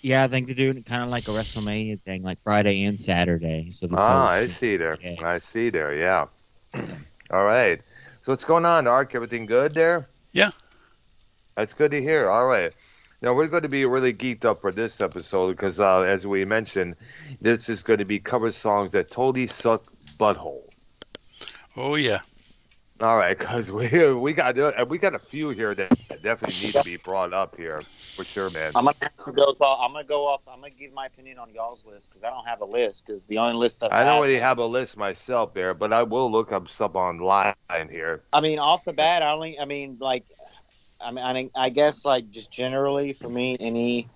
Yeah, I think they're doing kind of like a WrestleMania thing, like Friday and Saturday. So this whole Ah, I see there. I yes. see there. Yeah. All right. So what's going on, Ark? Everything good there? Yeah. That's good to hear. All right. Now we're going to be really geeked up for this episode because, as we mentioned, this is going to be cover songs that totally suck butthole. Oh yeah. All right, because we got a few here that definitely need to be brought up here for sure, man. I'm gonna have to go. So I'm gonna go off. I'm gonna give my opinion on y'all's list because I don't have a list. Because the only list I I don't have really is, have a list myself there, but I will look up stuff online here. I mean, off the bat, I only. I mean, like, I guess like just generally for me, any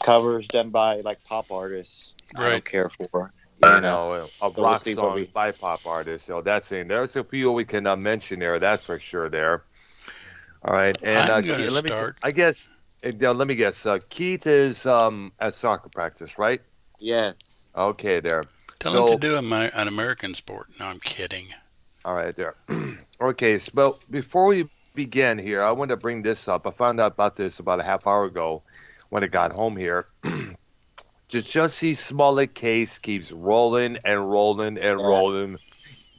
covers done by like pop artists, I Right. don't care for. I You know. know of So we'll rock see what songs we. by pop artists, so that's in there's a few we can mention there. That's for sure. There. All right, and I'm gonna start. I guess let me guess. Keith is at soccer practice, right? Yes. Okay, there. Tell him to So do an American sport. No, I'm kidding. all right, there. Okay, so but before we begin here, I want to bring this up. I found out about this about a half hour ago when I got home here. Just Jussie Smollett case keeps rolling and rolling and Yeah. rolling.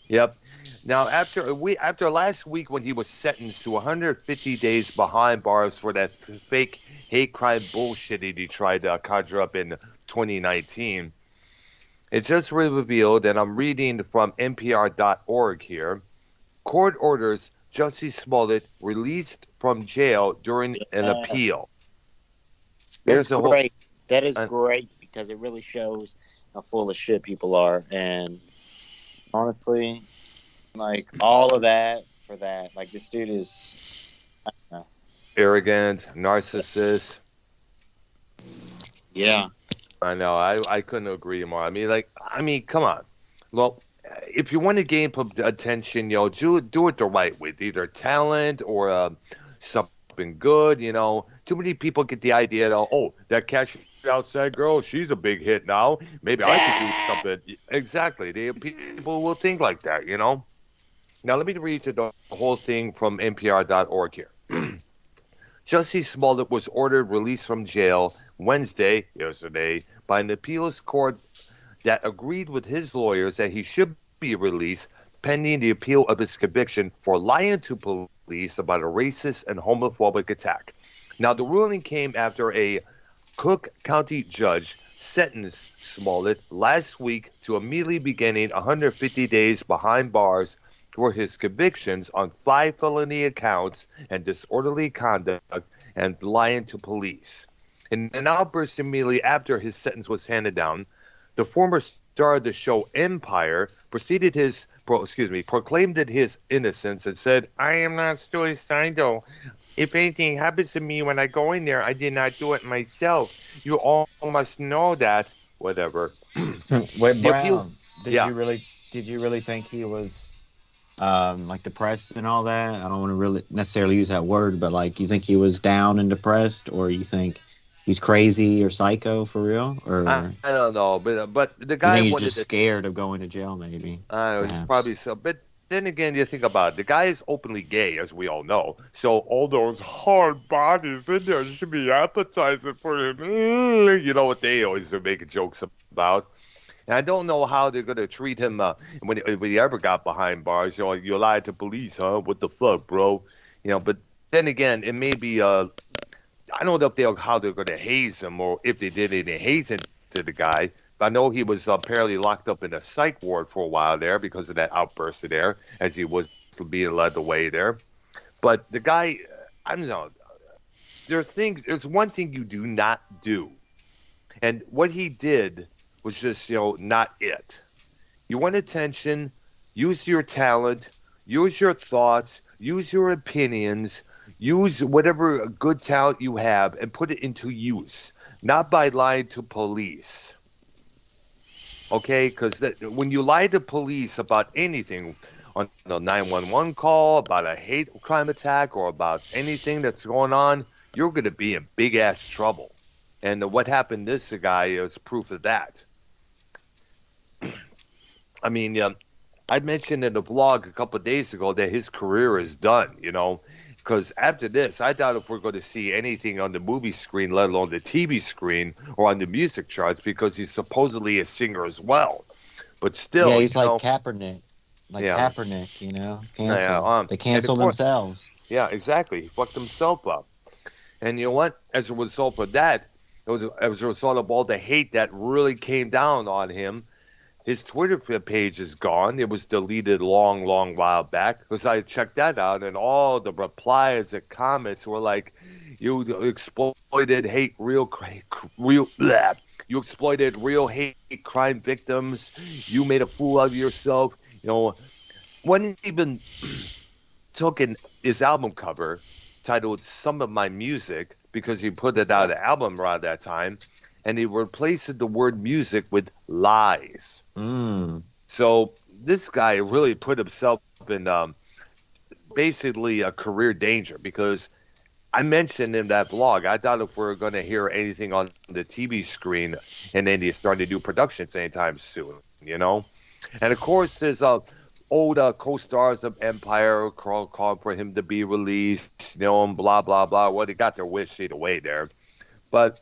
Yep. Now, after last week when he was sentenced to 150 days behind bars for that fake hate crime bullshit he tried to conjure up in 2019, it just revealed, and I'm reading from NPR.org here. Court orders Jussie Smollett released from jail during an Uh, appeal. that's There's a whole. great. That is Uh, great because it really shows how full of shit people are. And honestly, like all of that for that. Like this dude is. Uh, Arrogant, narcissist. yeah. I know. I couldn't agree more. I mean, come on. Well, if you want to gain attention, do it the right way. Either talent or something good. Too many people get the idea that that cash outside girl, she's a big hit now. Maybe I could do something. Exactly. People will think like that. Now let me read you the whole thing from NPR.org here. Jussie Smollett was ordered released from jail yesterday, by an appeals court that agreed with his lawyers that he should be released pending the appeal of his conviction for lying to police about a racist and homophobic attack. Now, the ruling came after a Cook County judge sentenced Smollett last week to immediately beginning 150 days behind bars for his convictions on 5 felony accounts and disorderly conduct and lying to police. In an outburst immediately after his sentence was handed down, the former star of the show Empire proclaimed that his innocence and said, "I am not suicidal. If anything happens to me when I go in there, I did not do it myself. You all must know that." Whatever. Wait, The appeal, Brown, yeah. did you really think he was like depressed and all that? I don't want to really necessarily use that word, but like you think he was down and depressed, or you think he's crazy or psycho for real, or I don't know, but the guy you think he's wanted just to. scared of going to jail, maybe, It's perhaps. probably so. But then again, you think about it. The guy is openly gay, as we all know. So all those hard bodies in there should be appetizing for him. You know what they always are making jokes about. And I don't know how they're gonna treat him when he ever got behind bars. You lied to police, huh? What the fuck, bro? But then again, it may be. I don't know if how they're gonna haze him or if they did any hazing to the guy. I know he was apparently locked up in a psych ward for a while there because of that outburst there, as he was being led away there. But the guy, I don't know. There's one thing you do not do, and what he did was just not it. You want attention, use your talent, use your thoughts, use your opinions, use whatever good talent you have, and put it into use, not by lying to police. Okay, because when you lie to police about anything on a 911 call, about a hate crime attack, or about anything that's going on, you're going to be in big ass trouble. And what happened to this guy is proof of that. I mean, I mentioned in the blog a couple of days ago that his career is done. Because after this, I doubt if we're going to see anything on the movie screen, let alone the TV screen or on the music charts, because he's supposedly a singer as well. But Yeah, still, he's like Kaepernick. Like yeah, Kaepernick, yeah, cancel. They and of cancel course, themselves. yeah, exactly. He fucked himself up. And you know what? As a result of that, it was as a result of all the hate that really came down on him. His Twitter page is gone. It was deleted long, long while back because I checked that out, and all the replies and comments were like, "You exploited hate real blah. You exploited real hate crime victims. You made a fool out of yourself." One even took his album cover titled "Some of My Music" because he put it out an album around that time, and he replaced the word music with lies. Mm. So this guy really put himself in basically a career danger because I mentioned in that blog, I doubt if we're going to hear anything on the TV screen in India starting to do productions anytime soon. And of course, there's old co-stars of Empire calling for him to be released, and blah, blah, blah. Well, they got their wish either way there. But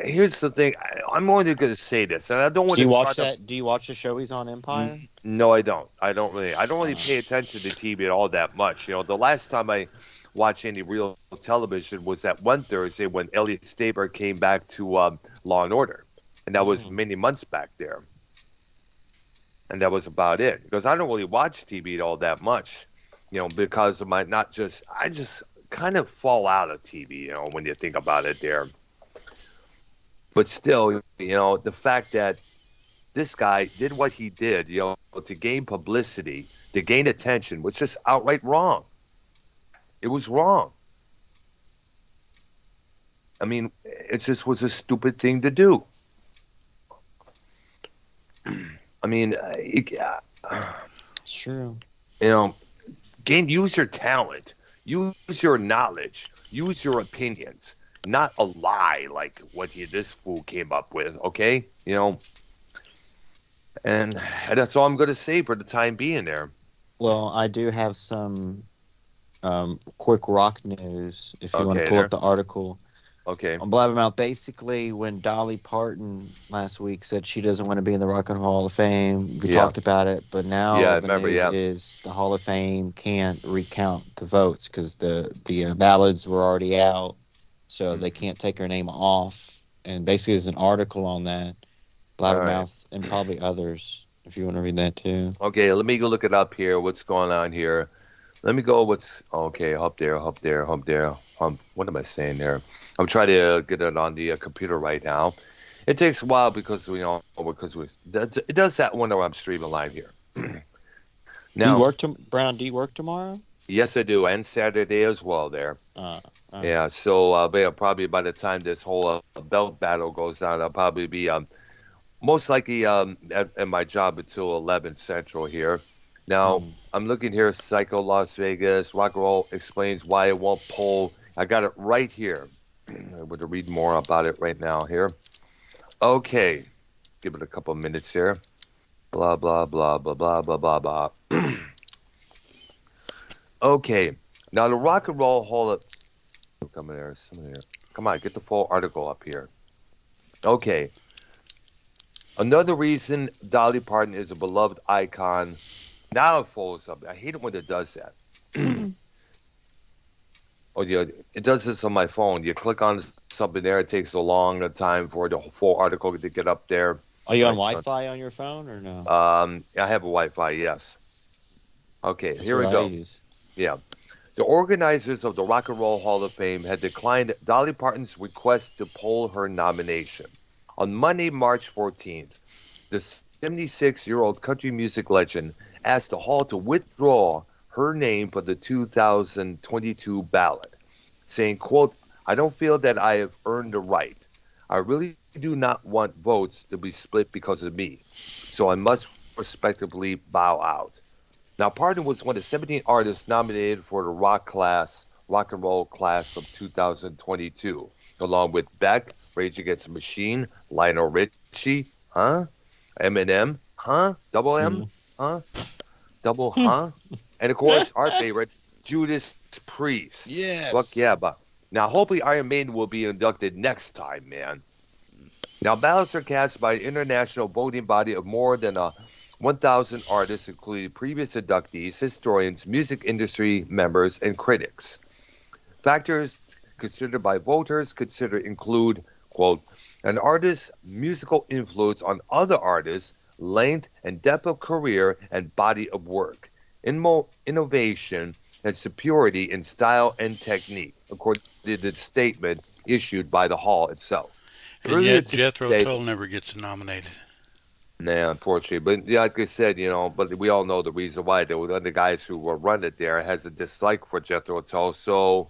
here's the thing, I'm only going to say this, and I don't want Do you to watch try to. that? Do you watch the show he's on Empire? No, I don't. I don't really pay attention to TV at all that much. The last time I watched any real television was that one Thursday when Elliot Staber came back to Law and Order, and that was many months back there, and that was about it. Because I don't really watch TV all that much, because of my not just I just kind of fall out of TV, when you think about it there. But still, the fact that this guy did what he did, to gain publicity, to gain attention, was just outright wrong. It was wrong. I mean, it just was a stupid thing to do. I mean, It's true. you know, use your talent, use your knowledge, use your opinions, not a lie like what this fool came up with. Okay, and that's all I'm going to say for the time being there. Well, I do have some quick rock news. If you want to Okay, pull there. up the article, Okay. I'm blabbing out. Basically, when Dolly Parton last week said she doesn't want to be in the Rock and Roll Hall of Fame, we Yeah. talked about it. But now Yeah, I the remember, news yeah. is the Hall of Fame can't recount the votes because the ballots were already out, so they can't take her name off. And basically, there's an article on that. All right. Blabbermouth and probably others, if you want to read that too. Okay, let me go look it up here. What's going on here? Let me go. Okay? Up there. What am I saying there? I'm trying to get it on the computer right now. It takes a while because it does that when I'm streaming live here. Now, Brown? Do you work tomorrow? yes, I do, and Saturday as well. There. Yeah. So, probably by the time this whole belt battle goes down, I'll probably be most likely at my job until 11 Central here. Now, I'm looking here, Psycho Las Vegas, Rock and Roll explains why it won't poll. I got it right here. I'm going to read more about it right now here. Okay. Give it a couple minutes here. Blah, blah, blah, blah, blah, blah, blah, blah. Okay. Now, the Rock and Roll Hall of... Come on, get the full article up here. Okay. Another reason Dolly Parton is a beloved icon. Now it follows up. I hate it when it does that. Oh, yeah, it does this on my phone. You click on something there, it takes a long time for the full article to get up there. Are you on Wi-Fi on your phone or no? I have a Wi-Fi, yes. Okay, That's here what we I go. use. Yeah. The organizers of the Rock and Roll Hall of Fame had declined Dolly Parton's request to poll her nomination. On Monday, March 14th, the 76-year-old country music legend asked the Hall to withdraw her name for the 2022 ballot, saying, quote, "I don't feel that I have earned the right. I really do not want votes to be split because of me, so I must respectably bow out." Now, Parton was one of 17 artists nominated for the rock and roll class of 2022, along with Beck, Rage Against the Machine, Lionel Richie, Eminem, Double M, Double, And of course, our favorite, Judas Priest. Fuck Yes. yeah, but now hopefully Iron Maiden will be inducted next time, man. Now ballots are cast by an international voting body of more than 1,000 artists, including previous inductees, historians, music industry members, and critics. Factors considered by voters include, quote, an artist's musical influence on other artists, length and depth of career and body of work, innovation and superiority in style and technique, according to the statement issued by the hall itself. And Earlier yet Jethro today, Tull never gets nominated. nah, unfortunately, but yeah, like I said, but we all know the reason why. There were one of the guys who were running it there has a dislike for Jethro Tull, so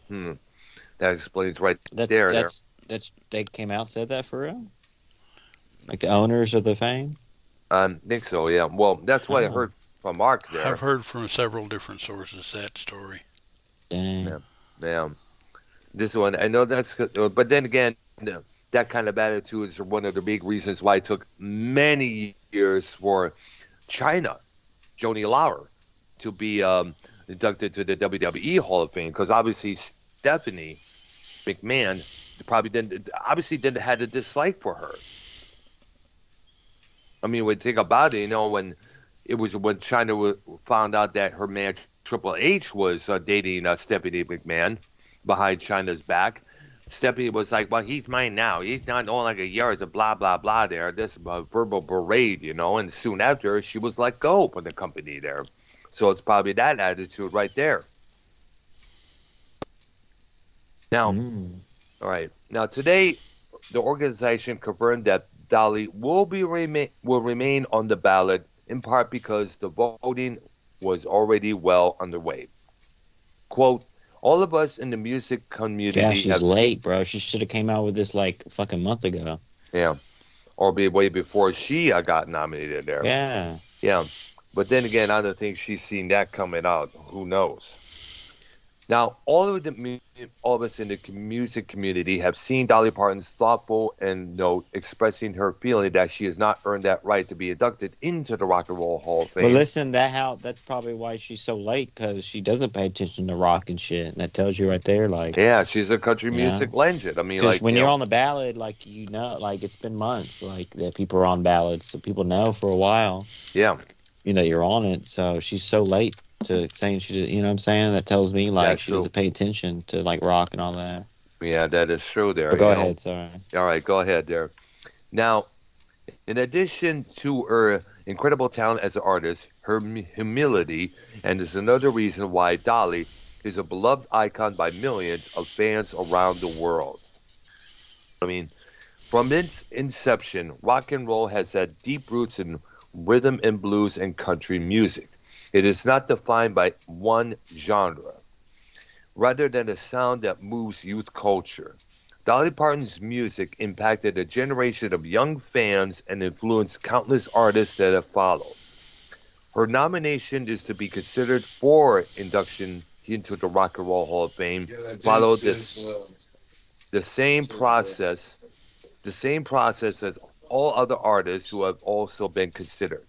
that explains right That's there. that's that's they came out and said that for real? Like the owners of the fame? I think so, yeah. Well, that's what I Oh, heard from Mark I've there. heard from several different sources that story. Yeah, dang. yeah. This one, I know that's, but then again, that kind of attitude is one of the big reasons why it took many years for China, Joni Lauer, to be inducted to the WWE Hall of Fame, because obviously Stephanie McMahon obviously didn't had a dislike for her. I mean, when you think about it, when it was when China found out that her man Triple H was dating Stephanie McMahon behind China's back. Stephanie was like, "Well, he's mine now. He's not only like a year as a blah blah blah." There, this verbal parade, and soon after she was let go from the company there. So it's probably that attitude right there. Now, Mm. all right. Now today, the organization confirmed that Dolly will remain on the ballot in part because the voting was already well underway. Quote, all of us in the music Yeah, community she's have seen, late, bro. She should have came out with this like fucking month ago. yeah, or be way before she got nominated there. Yeah. Yeah. But then again, I don't think she's seen that coming out. Who knows? Now, all of us in the music community have seen Dolly Parton's thoughtful and note expressing her feeling that she has not earned that right to be inducted into the Rock and Roll Hall of Well, Fame. listen, that's probably why she's so late because she doesn't pay attention to rock and shit. And that tells you right there, like, Yeah, she's a country you know, music legend. I mean, because like, when you're on the ballot, like, like it's been months, like that people are on ballots, so people know for a while, yeah, you're on it. So she's so late to saying she did, you know what I'm saying? That tells me like that's she true. doesn't pay attention to like rock and all that. Yeah, that is true there. But go ahead, sorry. All right, go ahead there. Now, in addition to her incredible talent as an artist, her humility, and is another reason why Dolly is a beloved icon by millions of fans around the world. I mean, from its inception, rock and roll has had deep roots in rhythm and blues and country music. It is not defined by one genre, rather than a sound that moves youth culture. Dolly Parton's music impacted a generation of young fans and influenced countless artists that have followed. Her nomination is to be considered for induction into the Rock and Roll Hall of Fame. Followed the same process, as all other artists who have also been considered.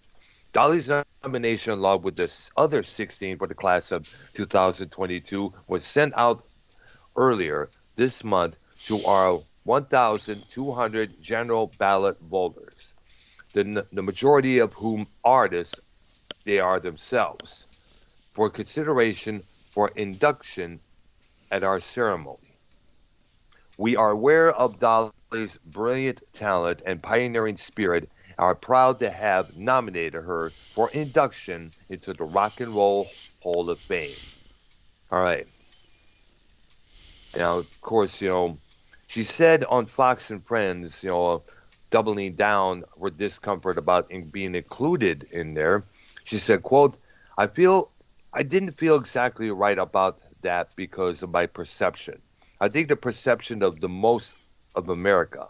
Dolly's nomination, along with the other 16 for the class of 2022, was sent out earlier this month to our 1,200 general ballot voters, the majority of whom artists they are themselves, for consideration for induction at our ceremony. We are aware of Dolly's brilliant talent and pioneering spirit and are proud to have nominated her for induction into the Rock and Roll Hall of Fame. All right. Now, of course, she said on Fox and Friends, doubling down her discomfort about being included in there. She said, quote, I didn't feel exactly right about that because of my perception. I think the perception of the most of America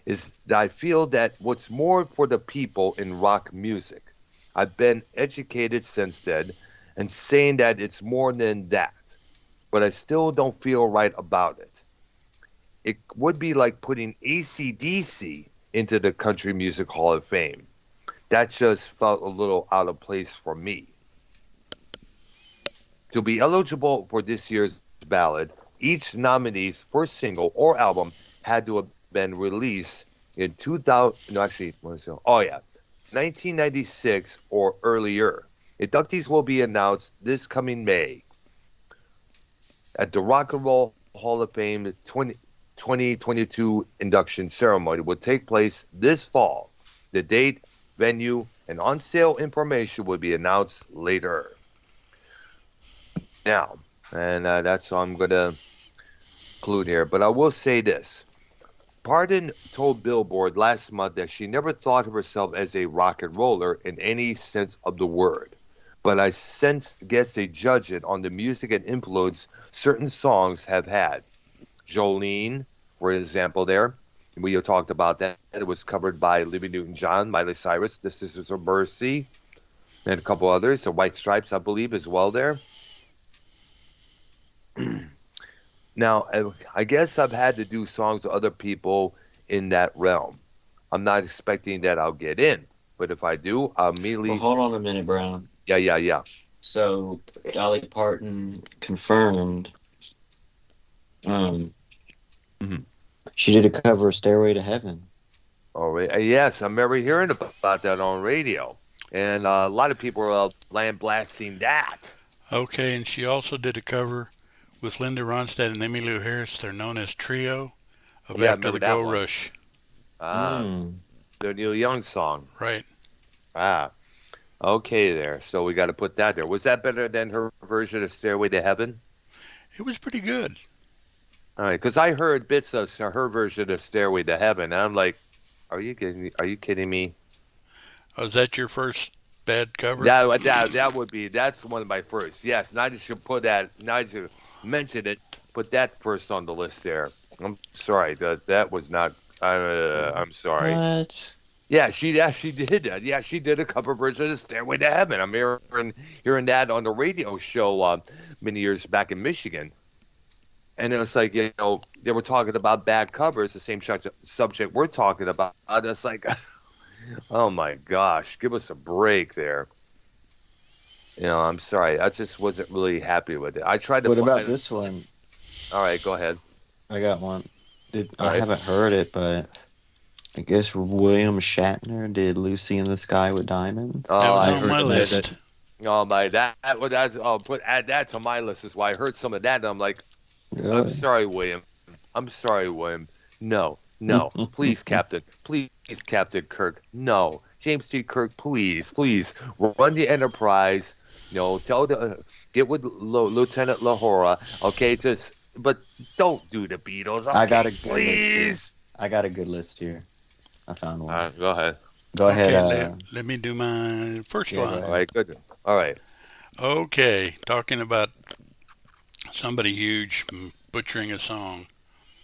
is that I feel that what's more for the people in rock music. I've been educated since then and saying that it's more than that, but I still don't feel right about it. It would be like putting AC/DC into the Country Music Hall of Fame. That just felt a little out of place for me. To be eligible for this year's ballot, each nominee's first single or album had to have been released in 2000. No, actually, what is it? Oh yeah, 1996 or earlier. Inductees will be announced this coming May at the Rock and Roll Hall of Fame 2022 induction ceremony will take place this fall. The date, venue, and on sale information will be announced later. Now, and that's all I'm going to include here, but I will say this. Pardon told Billboard last month that she never thought of herself as a rock and roller in any sense of the word. But I guess they judge it on the music and influence certain songs have had. Jolene, for example, there. We talked about that. It was covered by Olivia Newton-John, Miley Cyrus, The Sisters of Mercy, and a couple others. The White Stripes, I believe, as well there. Now, I guess I've had to do songs with other people in that realm. I'm not expecting that I'll get in, but if I do, I'll immediately. Well, hold on a minute, Brown. Yeah. So Dolly Parton confirmed. She did a cover of "Stairway to Heaven." Oh, yes, I remember hearing about that on radio, and a lot of people are land blasting that. Okay, and she also did a cover with Linda Ronstadt and Emmylou Harris. They're known as Trio of Yeah, I After the remember that Go one. Rush. The Neil Young song. Right. Okay there. So we got to put that there. Was that better than her version of Stairway to Heaven? It was pretty good. All right, because I heard bits of her version of Stairway to Heaven, and I'm like, are you kidding me? Oh, is that your first bad cover? That would be, that's one of my first. Yes, now you should now you should mention it, put that first on the list there. I'm sorry, that was not, I'm sorry. What? Yeah, she actually did that. Yeah, she did a cover version of Stairway to Heaven. I'm hearing that on the radio show many years back in Michigan. And it was like, they were talking about bad covers, the same subject we're talking about. It's like, oh my gosh, give us a break there. I'm sorry. I just wasn't really happy with it. I tried to. What about this one? All right, go ahead. I got one. I haven't heard it, but I guess William Shatner did "Lucy in the Sky with Diamonds." That was I on my heard list. Oh my, add that to my list. Is why I heard some of that, and I'm like, Really? I'm sorry, William. No, please, Captain. Please, Captain Kirk. No, James T. Kirk. Please, run the Enterprise. Get with Lieutenant Lahora. Okay, but don't do the Beatles. Okay, I got a good please. list here. I got a good list here. I found one. Go ahead. Go ahead. Okay, let me do my first Yeah, one. go ahead. All right, good. All right. Okay, talking about somebody huge butchering a song.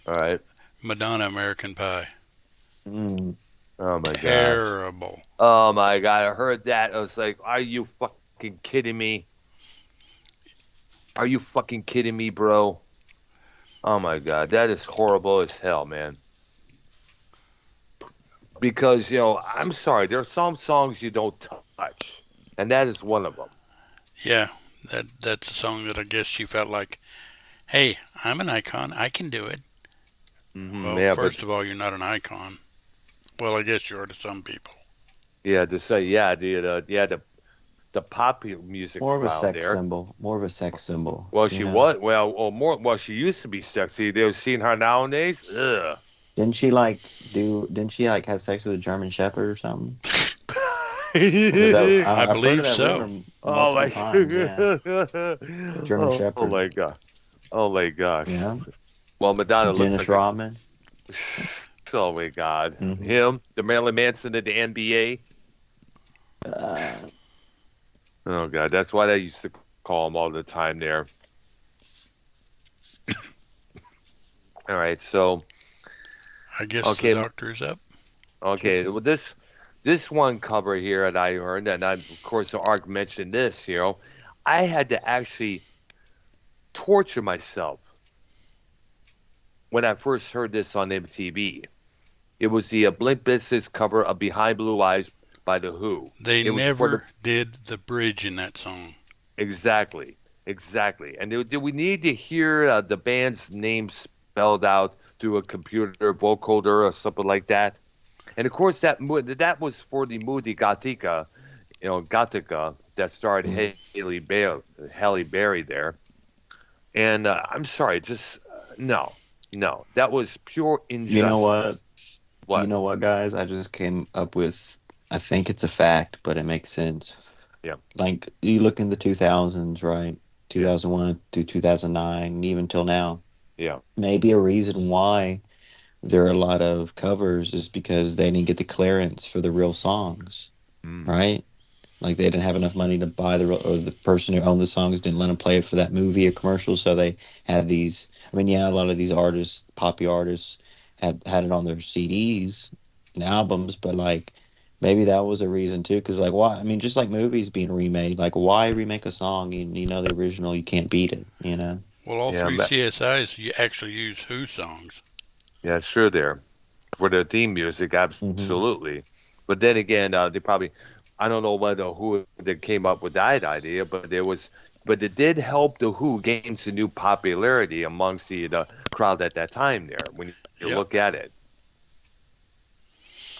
All right. Madonna, American Pie. Mm. Oh my god. Terrible. Oh my god. I heard that. I was like, are you fucking kidding me? Are you fucking kidding me, bro? Oh my god. That is horrible as hell, man. Because, I'm sorry. There are some songs you don't touch. And that is one of them. Yeah, that's a song that I guess she felt like, hey, I'm an icon. I can do it. Well, Yeah, first of all, you're not an icon. Well, I guess you are to some people. Yeah, to say, the pop music More of a crowd sex there. symbol. More of a sex symbol. Well, she was. Well, she used to be sexy. They've seen her nowadays. Ugh. Didn't she have sex with a German Shepherd or something? I I've heard believe of that so. rumor Oh my multiple times, yeah. German Shepherd. Oh my god. Oh my gosh. Yeah. Well, Madonna Dennis looks Rodman. Oh my god. Mhm. Him, the Marilyn Manson of the NBA. Oh god, that's what I used to call him all the time there. All right, so I guess Okay. the doctor is up. okay, well this one cover here that I heard, and of course the Ark mentioned this, I had to actually torture myself when I first heard this on MTV. It was the Blimp Bizkit's cover of Behind Blue Eyes by The Who. They It was never for did the bridge in that song. Exactly. Exactly. And do we need to hear the band's name spelled out through a computer vocoder or something like that? And of course, that was for the movie Gothica, Gothica that starred Mm. Halle Berry there. And I'm sorry, just no, no, that was pure You know what? injustice. You What? know what, guys? I just came up with. I think it's a fact, but it makes sense. Yeah, Like you look in the 2000s, right? yeah, 2001 through 2009, and even till now. yeah. Maybe a reason why there are a lot of covers is because they didn't get the clearance for the real songs, Mm, right? Like they didn't have enough money to buy the real, or the person who owned the songs didn't let them play it for that movie or commercial, so they had these. I mean, yeah, a lot of these artists, poppy artists, had it on their CDs and albums, but like maybe that was a reason too. Because like why? I mean, just like movies being remade, like why remake a song? You know the original, you can't beat it. You know. Well, all yeah, three CSIs you actually use Who songs. yeah, sure. There for the theme music, Hmm. absolutely. But then again, they probably, I don't know whether who that came up with that idea, but it did help the Who gain some new popularity amongst the crowd at that time. There, when you Yep. look at it,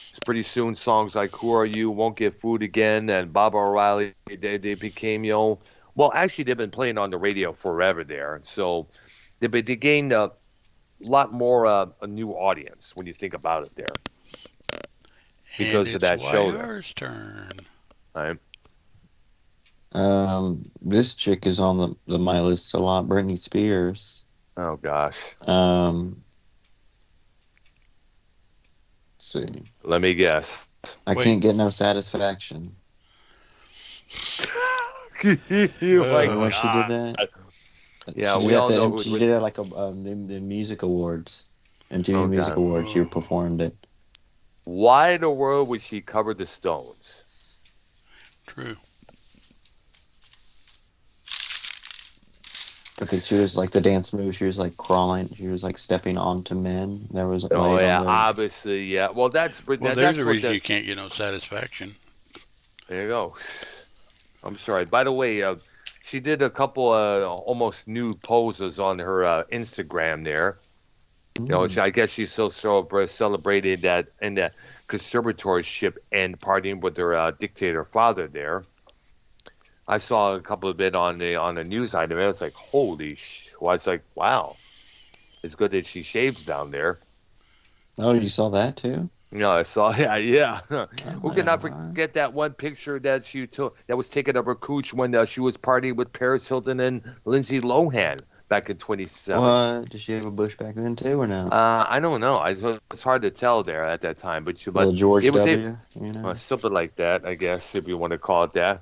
it's pretty soon songs like "Who Are You," "Won't Get Food Again," and "Baba O'Reilly," they became well, actually they've been playing on the radio forever there, so they gained a lot more a new audience when you think about it there And because of it's that show there. YR's turn. Right? This chick is on the my list a lot. Britney Spears. Oh gosh. Um, let's see. Let me guess. I Wait. can't get no satisfaction. Oh my Remember when she did God. that? Yeah, we all know She did it like the music awards, MTV oh Music God. Awards. She Oh, performed it. Why in the world would she cover the Stones? true. I think she was like the dance move. She was like crawling. She was like stepping onto men. That was Oh laid on yeah, the. obviously, yeah. Well, Well, there's a what reason the you can't get no satisfaction. there you go. I'm sorry. By the way, she did a couple almost nude poses on her Instagram there. Mm. I guess she's so celebrated that in that conservatorship and partying with her dictator father there. I saw a couple of bit on the news item. And I was like, holy well, I was like, wow, it's good that she shaves down there. Oh, you saw that too? I saw, yeah, yeah. Oh, Who yeah, could not all right. forget that one picture that she took that was taken of her cooch when she was partying with Paris Hilton and Lindsay Lohan back in 27. What? Did she have a bush back then too, or no? I don't know. It's hard to tell there at that time, but Little George it was W. You know, something like that, I guess, if you want to call it that.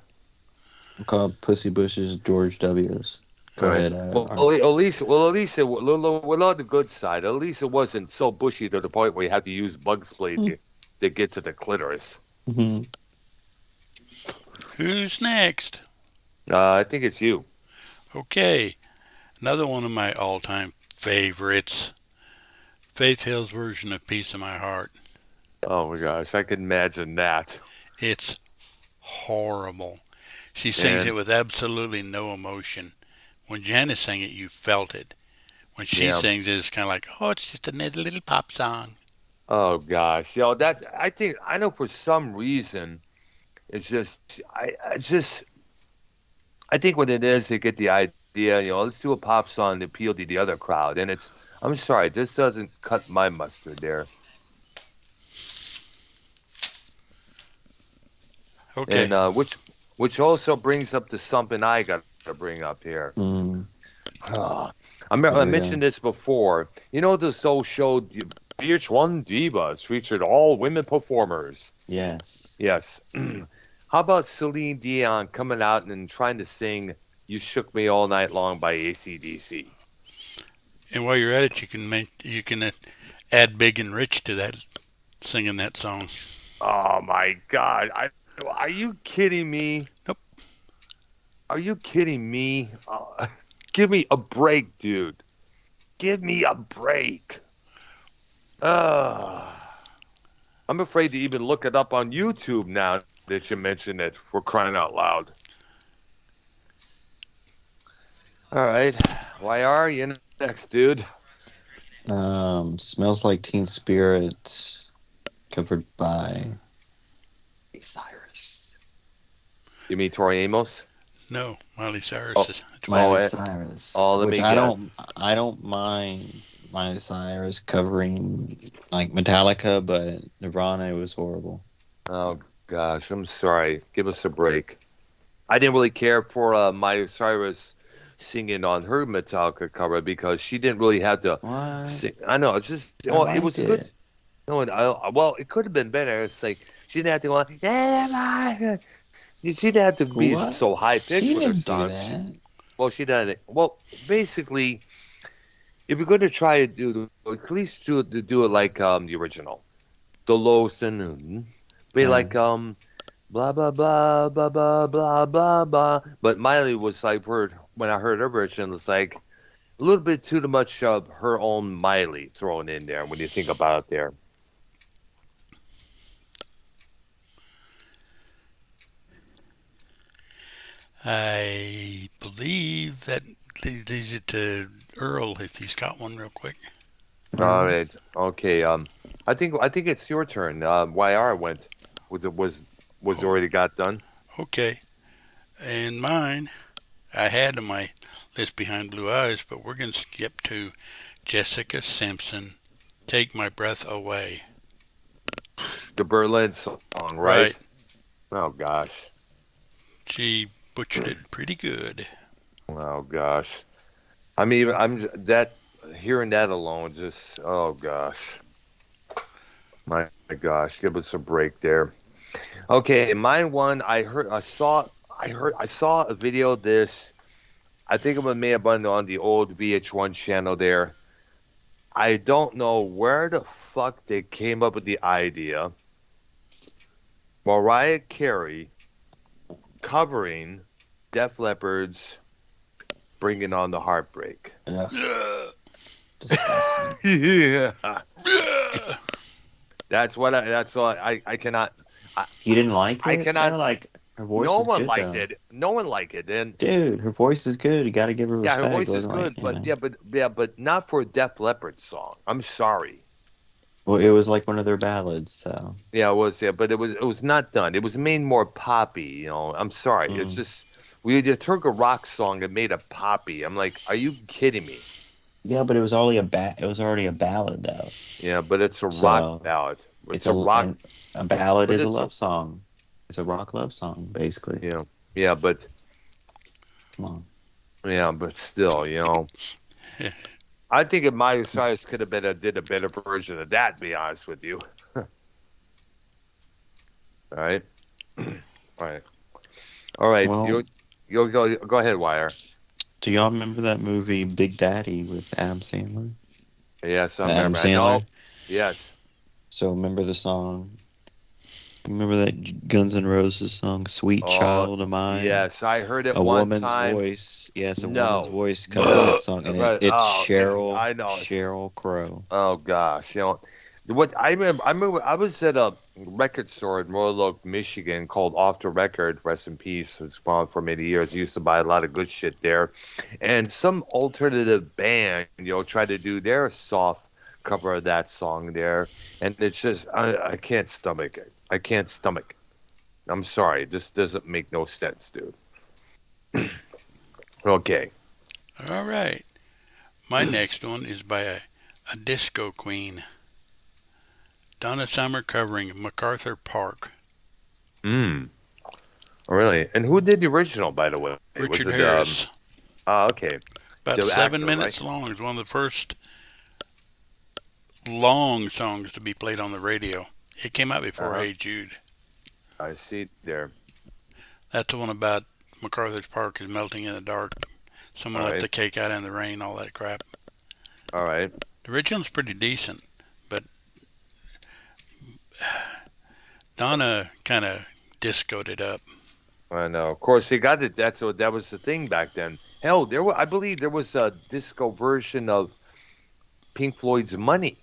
I'm called Pussy Bushes George W's. All Go right. ahead. At least, well, on the good side, at least it wasn't so bushy to the point where you have to use bug spray to get to the clitoris. Mhm. Who's next? I think it's you. Okay, another one of my all-time favorites. Faith Hill's version of "Piece of My Heart." Oh my gosh, I can imagine that. It's horrible. She sings it And with absolutely no emotion. When Janice sang it, you felt it. When she yeah, sings it, it's kind of like, oh, it's just another little pop song. oh gosh, that's. I know for some reason it's just I think what it is, they get the idea. Let's do a pop song to appeal to the other crowd, and it's. I'm sorry, this doesn't cut my mustard there. And Okay. which also brings up to something I got to bring up here. Mm. I Here we go. mentioned this before. This old show, VH1 Divas, featured all women performers. Yes. Yes. How about Celine Dion coming out and trying to sing "You Shook Me All Night Long" by AC/DC? And while you're at it, you can add Big and Rich to that, singing that song. Oh my God! Are you kidding me? Nope. Are you kidding me? Give me a break, dude. Give me a break. Uh, I'm afraid to even look it up on YouTube now that you mention it. For crying out loud. All right. YR, you next, dude. Smells Like Teen Spirit, covered by Cyrus. You mean Tori Amos? No, Miley Oh, Cyrus is. It's oh, Miley Miley. Cyrus, let which me I guess. don't mind Miley Cyrus covering like Metallica, but Nirvana was horrible. Oh gosh, I'm sorry. Give us a break. I didn't really care for Miley Cyrus singing on her Metallica cover because she didn't really have to What? sing. I know it's just I well, it liked was good. it. No, well, it could have been better. It's like she didn't have to go on. Yeah, she didn't have to be What? so high pitched She with her didn't do song. that. Well, she done it. Well, basically, if you're going to try to do, at least do it like the original, the low and be Uh, like blah blah blah blah blah blah blah blah. But Miley was like, when I heard her version, it's like a little bit too much of her own Miley thrown in there when you think about it. There, I believe that leads it to Earl if he's got one real quick. all uh, right, okay. I think it's your turn. YR went was Oh, already got done. okay. And mine, I had on my list Behind Blue Eyes, but we're going to skip to Jessica Simpson, Take My Breath Away. The Berlin song, Right. right? Oh gosh. She butchered it pretty good. Oh gosh. I mean, that hearing that alone, just oh gosh, my gosh, give us a break there. Okay, mine one. I saw a video of this. I think it may have been on the old VH1 channel there. I don't know where the fuck they came up with the idea. Mariah Carey covering Def Leppard's "Bringing On the Heartbreak." yeah, Yeah. disgusting. Yeah. Yeah. That's all I cannot I, You didn't like I it? cannot Like her voice no is one good liked though, it. No one liked it. And dude. Her voice is good. You got to give her yeah, her respect. voice is Wasn't like good, you but know. but not for a Def Leppard song. I'm sorry. Well, it was like one of their ballads. So, Yeah, but it was not done. It was made more poppy, I'm sorry. It's mm. just we just took a rock song and made it poppy. I'm like, are you kidding me? Yeah, but it was only It was already a ballad though. Yeah, but it's a rock So ballad. it's It's a rock, and a ballad but is a it's a love song. It's a rock love song, basically. yeah, yeah, but Come on. yeah, but still, I think if Miley Cyrus could have did a better version of that. To be honest with you. All right, all right, all right. Well, You go ahead, Wire. do y'all remember that movie Big Daddy with Adam Sandler? Yes, I Adam remember. I know. Sandler. Yes. So remember the song? Remember that Guns N' Roses song, "Sweet Oh, Child of Mine"? yes. I heard it A one woman's time. voice. Yes, a woman's No. voice covers that song, and But it's oh, yeah, Cheryl I know. Cheryl Crow. Oh gosh, what I remember I was at a record store in Royal Oak, Michigan called Off the Record, rest in peace. It's gone for many years. Used to buy a lot of good shit there. And some alternative band, tried to do their soft cover of that song there. And it's just I can't stomach it. I can't stomach it. I'm sorry. This doesn't make no sense, dude. Okay. All right. My next one is by a disco queen, Donna Summer covering MacArthur Park. Mm. Really? And who did the original, by the way? Was Richard it Harris. okay. About The 7 minutes actor, right? long. It's one of the first long songs to be played on the radio. It came out before Uh-huh. Hey Jude. I see there. That's the one about MacArthur's Park is melting in the dark. Someone All left right. the cake out in the rain, all that crap. All right. The original's pretty decent, but Donna kind of discoed it up. I know. Of course, he got it. That was the thing back then. Hell, I believe there was a disco version of Pink Floyd's Money.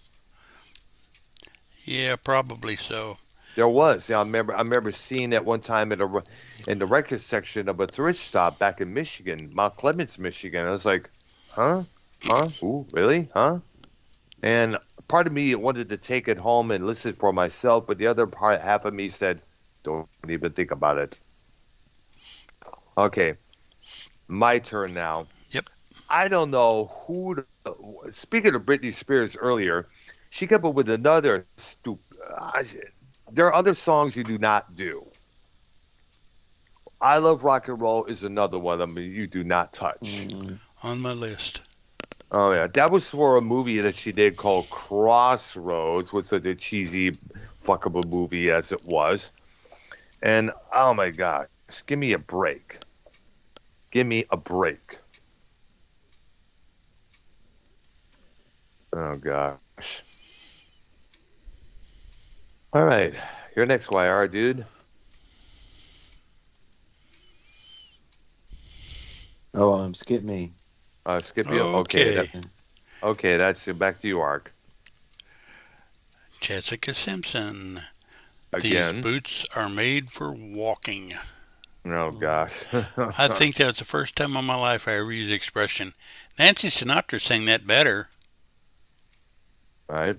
Yeah, probably so. There was. Yeah, I remember seeing that one time in the record section of a thrift stop back in Michigan, Mount Clemens, Michigan. I was like, huh? Huh? Ooh, really? Huh? And part of me wanted to take it home and listen for myself, but the other part, half of me said, don't even think about it. Okay, my turn now. Yep. I don't know who. Speaking of Britney Spears earlier, she came up with another stupid. There are other songs you do not do. I Love Rock and Roll is another one of them you do not touch. Mm, On my list. Oh yeah, that was for a movie that she did called Crossroads, which was a cheesy, fuckable movie as it was. And oh my gosh, give me a break. Give me a break. Oh gosh. All right, your next YR, dude. oh, skip me. Skip you. Okay. Okay. That's it. Back to you, Ark. Jessica Simpson. These Again. boots are made for walking. Oh gosh. I think that was the first time in my life I ever used the expression. Nancy Sinatra sang that better. Right.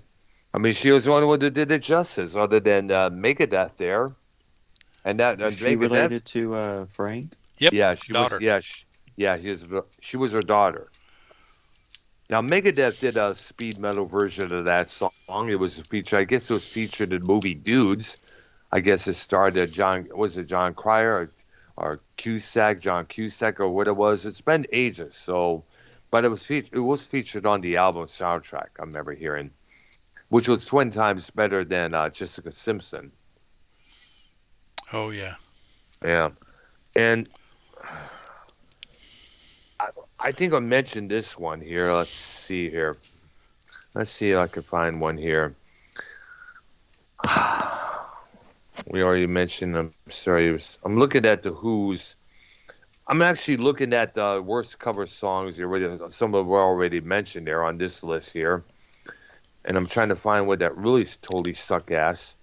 I mean, she was the one who did it justice, other than Megadeth there, and that Is she Megadeth. related to Frank? Yep, Yeah, she was. daughter. Yeah, she was her daughter. Now Megadeth did a speed metal version of that song. It was featured. I guess it was featured in movie Dudes. I guess it starred John Cryer or Cusack, John Cusack, or what it was. It's been ages. So, but it was featured on the album soundtrack. I remember hearing, which was 20 times better than Jessica Simpson. Oh, yeah. Yeah, and I think I mentioned this one here. Let's see here. Let's see if I can find one here. We already mentioned. I'm sorry. I'm looking at the Who's. I'm actually looking at the worst cover songs. Some of them were already mentioned there on this list here, and I'm trying to find what that really totally suck ass.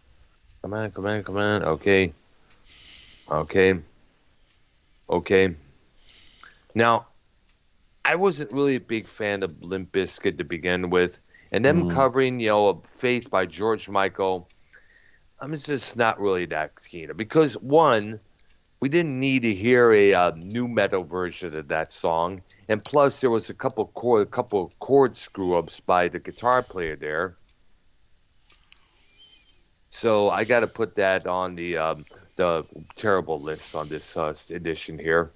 Come on, come on, come on. Okay, okay, okay. Now, I wasn't really a big fan of Limp Bizkit to begin with, and them Mm, covering, Faith by George Michael. I'm just not really that keen because one, we didn't need to hear a new metal version of that song, and plus there was a couple chord screw ups by the guitar player there. So I got to put that on the terrible list on this edition here.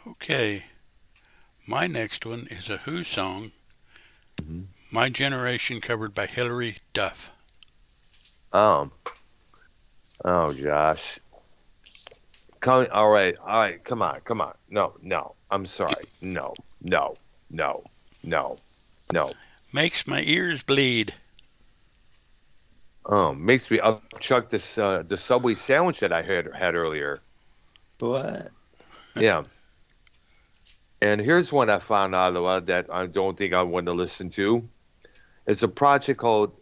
Okay. My next one is a Who song, Mhm. My Generation, covered by Hilary Duff. Um. Oh, Josh. All right. Come on, come on. No, no. I'm sorry. No, no, no, no, no. Makes my ears bleed. Makes me upchuck this the Subway sandwich that I had earlier. what? Yeah. And here's one I found out about that I don't think I want to listen to. It's a project called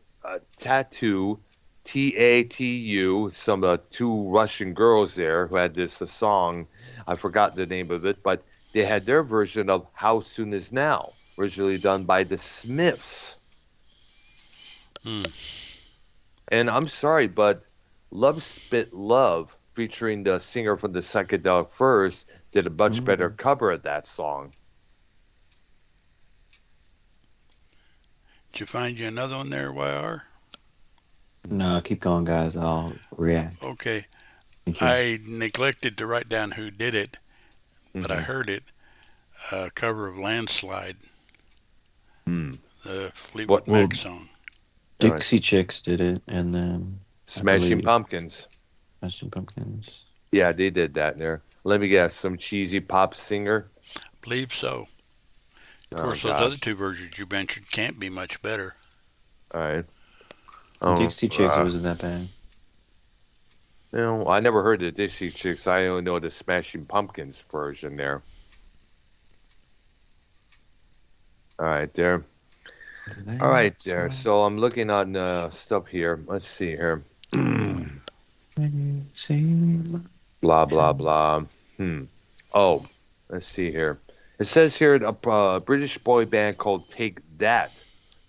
Tattoo, Tatu. Some two Russian girls there who had this song. I forgot the name of it, but they had their version of How Soon Is Now, originally done by the Smiths. Mm. And I'm sorry, but Love Spit Love, featuring the singer from the Psychedelic Furs, did a much better Mm. cover of that song. Did you find you another one there, YR? No, keep going, guys. I'll react. Okay. Thank you. I neglected to write down who did it, but I Hmm. heard it. A cover of Landslide, Hmm. the Fleetwood What? Well, Mac song. All right. Dixie Chicks did it, and then I Smashing believe Pumpkins. Smashing Pumpkins. Yeah, they did that there. Let me guess, some cheesy pop singer. Believe so. Of Oh course, those other gosh. two versions you mentioned can't be much better. All right. The Oh, Dixie Chicks wasn't that bad. I never heard the Dixie Chicks. I only know the Smashing Pumpkins version there. All right, there. All right, there. So I'm looking on stuff here. Let's see here. Blah blah blah. Hmm. Oh, let's see here. It says here a British boy band called Take That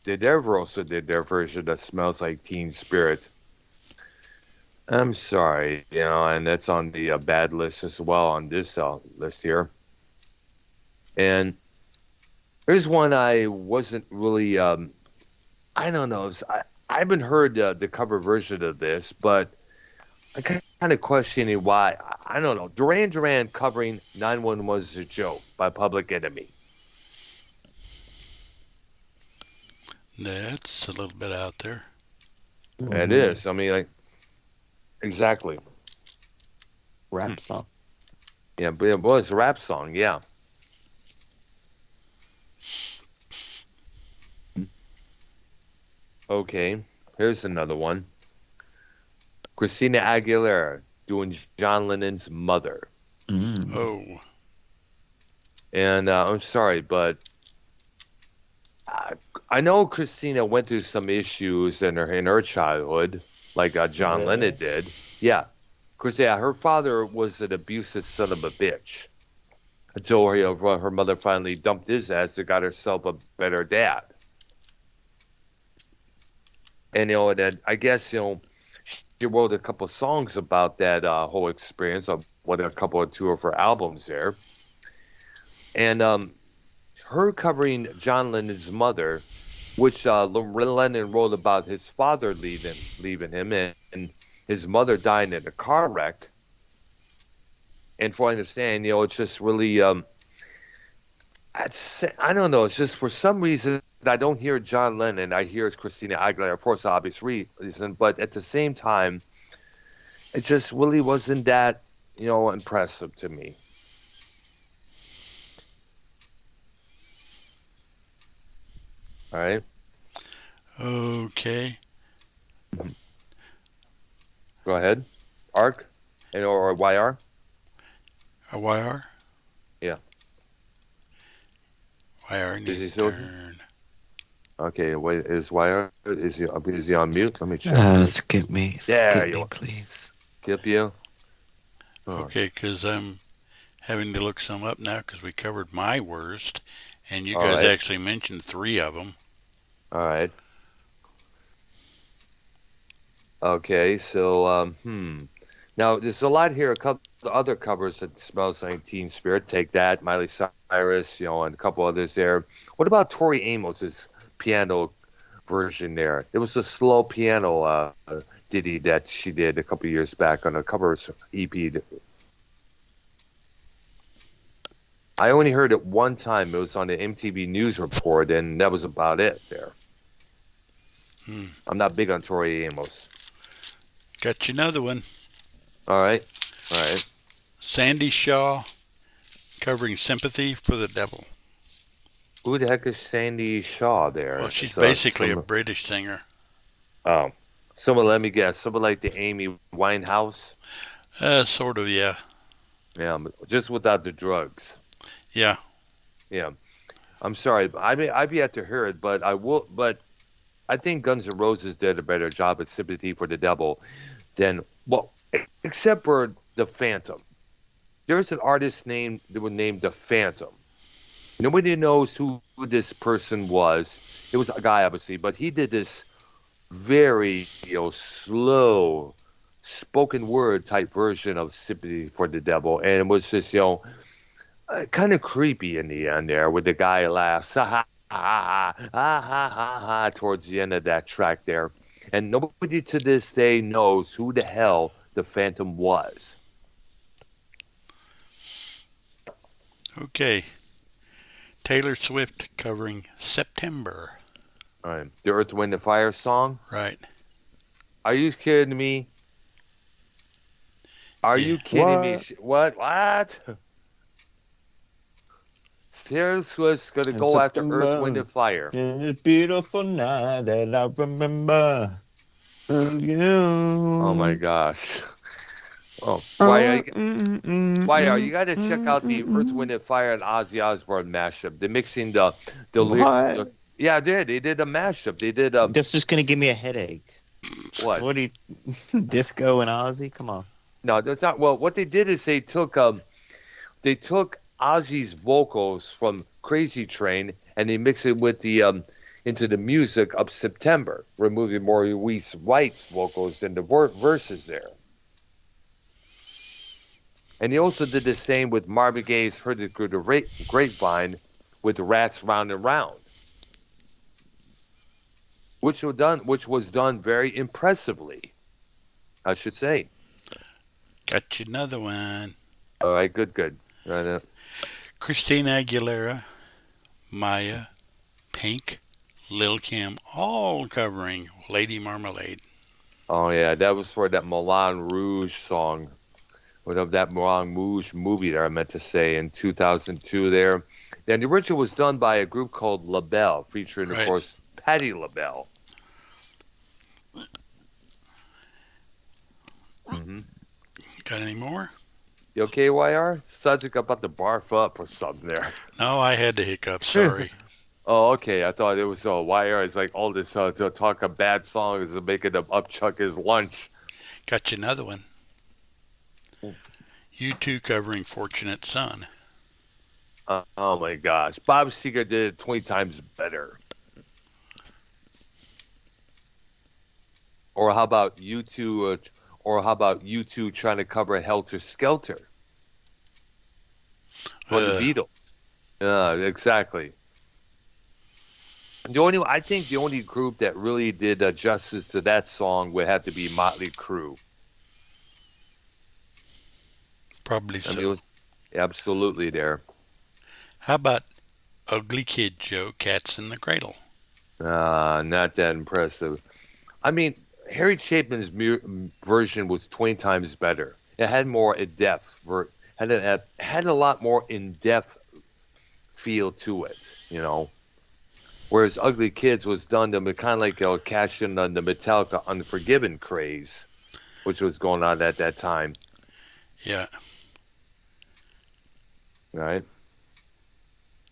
also did their version that smells like Teen Spirit. I'm sorry, and that's on the bad list as well on this list here. And here's one I wasn't really, I don't know. I haven't heard the cover version of this, but I kind of questioning why. I don't know. Duran Duran covering 911 was a joke by Public Enemy. That's a little bit out there. It is. I mean, like, exactly. Rap song. Yeah, but it was a rap song. Yeah. Okay. Here's another one. Christina Aguilera doing John Lennon's Mother. Oh, And I'm sorry, but I know Christina went through some issues in her childhood, like John Lennon did. Yeah. Because, yeah, her father was an abusive son of a bitch. Until her mother finally dumped his ass and got herself a better dad. And, that I guess, she wrote a couple songs about that whole experience of a couple or two of her albums there. And her covering John Lennon's Mother, which Lennon wrote about his father leaving him and his mother dying in a car wreck. And for I understand, it's just really, I don't know, it's just for some reason I don't hear John Lennon. I hear it's Christina Aguilera, for course, obvious reason. But at the same time, it just really wasn't that, impressive to me. All right. okay. Go ahead. Arc or YR? A YR? Yeah. YR Is needs he to still turn. Okay, wait, is YR is he on mute? Let me check. Skip me, please. Skip you. Oh. Okay, because I'm having to look some up now because we covered my worst, and you All guys right. actually mentioned 3 of them. All right. Okay, so now there's a lot here. A couple of other covers that smells like Teen Spirit. Take That, Miley Cyrus, and a couple others there. What about Tori Amos's piano version there? It was a slow piano ditty that she did a couple of years back on a covers EP. I only heard it one time. It was on the MTV News Report, and that was about it there. I'm not big on Tori Amos. Got you another one. All right. Sandy Shaw covering Sympathy for the Devil. Who the heck is Sandy Shaw there? Well, she's basically a British singer. Oh. Let me guess. Someone like the Amy Winehouse? Sort of, yeah. Yeah, just without the drugs. Yeah. Yeah. I'm sorry. I've yet to hear it, but I think Guns N' Roses did a better job at Sympathy for the Devil than, except for The Phantom. There's an artist named The Phantom. Nobody knows who this person was. It was a guy, obviously, but he did this very, slow spoken word type version of Sympathy for the Devil, and it was just, kind of creepy in the end there, with the guy laughs, ha ha ha ha ha ha ha, towards the end of that track there, and nobody to this day knows who the hell the Phantom was. Okay. Taylor Swift covering September. All right, the Earth, Wind, and Fire song. Right. Are you kidding me? Are you kidding me? What? Taylor Swift's gonna go after Earth, Wind, and Fire. In a beautiful night that I remember. Oh my gosh. Oh, why you got to check out the Earth, Wind, and Fire and Ozzy Osbourne mashup. They're mixing the lyrics. Yeah, I did. They did a mashup. They did That's just gonna give me a headache. what? What do you Disco and Ozzy? Come on. No, that's not. Well, what they did is they took Ozzy's vocals from Crazy Train and they mixed it with the into the music of September, removing Maurice White's vocals in the verses there. And he also did the same with Marvin Gaye's "Heard It Through the Grapevine" with "Rats Round and Round," which was done very impressively, I should say. Got you another one. All right, good. Christina Aguilera, Maya, Pink, Lil Kim, all covering Lady Marmalade. Oh yeah, that was for that Moulin Rouge song, of that Moulin Rouge movie there. I meant to say in 2002 there. And the original was done by a group called LaBelle, featuring of Right. course Patti LaBelle. Mm-hmm. Got any more? You okay, YR? Sounds like I'm about to barf up or something there. No, I had the hiccup. Sorry. Oh, okay. I thought it was YR. It's like all this to talk a bad song is making him upchuck his lunch. Got you another one. You two covering Fortunate Son. Oh my gosh, Bob Seger did it 20 times better. Or how about you two? Or how about you two trying to cover Helter Skelter for the Beatles? Exactly. I think the only group that really did justice to that song would have to be Motley Crue. Probably I mean, so. it was absolutely there. How about Ugly Kid Joe, Cats in the Cradle? Not that impressive. I mean, Harry Chapin's version was 20 times better. It had more in depth, had a lot more in depth feel to it, you know. Whereas Ugly Kids was done to kind of like cash in on the Metallica Unforgiven craze, which was going on at that time, Yeah. right?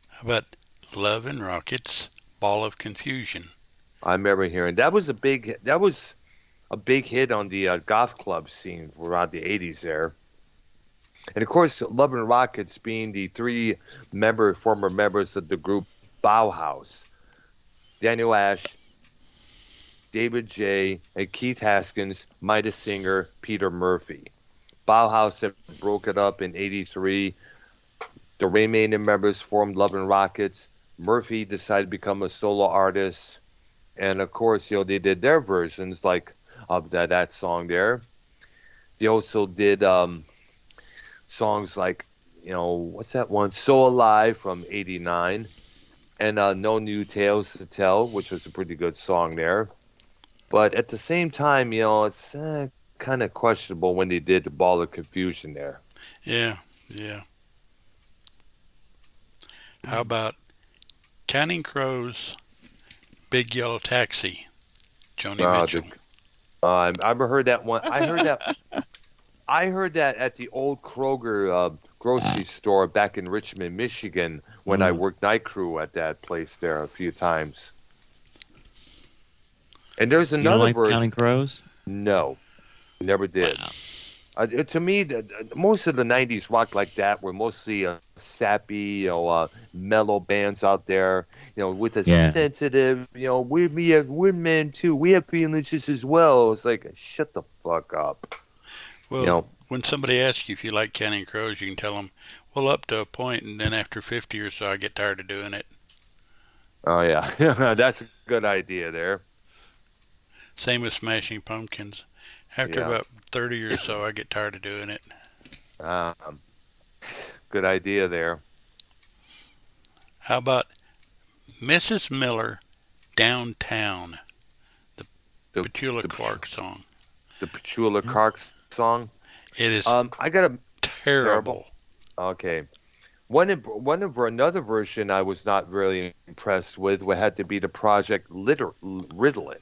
How about Love and Rockets, Ball of Confusion? I remember hearing that was a big hit on the goth club scene around the 80s there. And of course, Love and Rockets being the three former members of the group Bauhaus, Daniel Ash, David J., and Keith Haskins, Midas Singer, Peter Murphy. Bauhaus had broken up in 83. The remaining members formed Love and Rockets. Murphy decided to become a solo artist. And of course, they did their versions like of that song there. They also did songs like, what's that one? So Alive from 89. And No New Tales to Tell, which was a pretty good song there. But at the same time, it's kind of questionable when they did the Ball of Confusion there. Yeah. How about Counting Crows, Big Yellow Taxi, Joni Mitchell? I've heard that one. I heard that at the old Kroger grocery store back in Richmond, Michigan, when I worked night crew at that place there a few times. And there's You don't another like version. Counting Crows? No, never did. Wow. To me, most of the '90s rock like that were mostly sappy, mellow bands out there. With a sensitive, we're men too. We have feelings just as well. It's like, shut the fuck up. Well, when somebody asks you if you like Counting Crows, you can tell them, well, up to a point, and then after 50 or so, I get tired of doing it. Oh yeah, that's a good idea there. Same with Smashing Pumpkins. After about 30 or so, I get tired of doing it. Good idea there. How about Mrs. Miller, Downtown, the Petula Clark song? The Petula Clark song. It is I got a terrible. Okay. Another version I was not really impressed with had to be the Project Ritalin.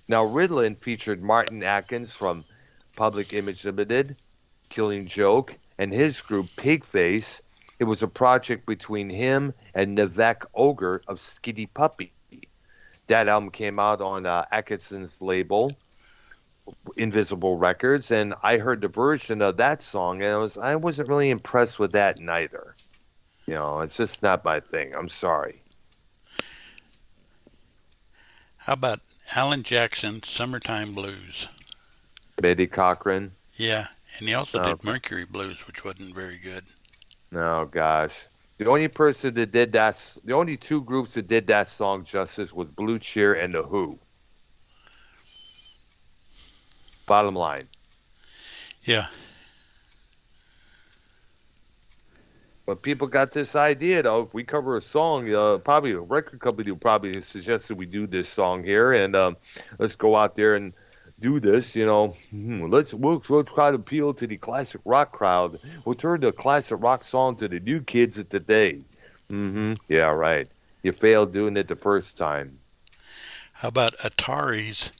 Now, Ritalin featured Martin Atkins from Public Image Limited, Killing Joke, and his group Pigface. It was a project between him and Nivek Ogre of Skitty Puppy. That album came out on Atkinson's label, Invisible Records, and I heard the version of that song, and I wasn't really impressed with that neither. It's just not my thing. I'm sorry. How about Alan Jackson's Summertime Blues? Betty Cochran. Yeah, and he also Oh, did Mercury Blues, which wasn't very good. no, gosh. The only two groups that did that song justice was Blue Cheer and The Who. Bottom line. Yeah, But people got this idea, though. If we cover a song, probably a record company will probably suggest that we do this song here, and let's go out there and do this. We'll try to appeal to the classic rock crowd. We'll turn the classic rock song to the new kids of today. Yeah, right. You failed doing it the first time. how about Atari's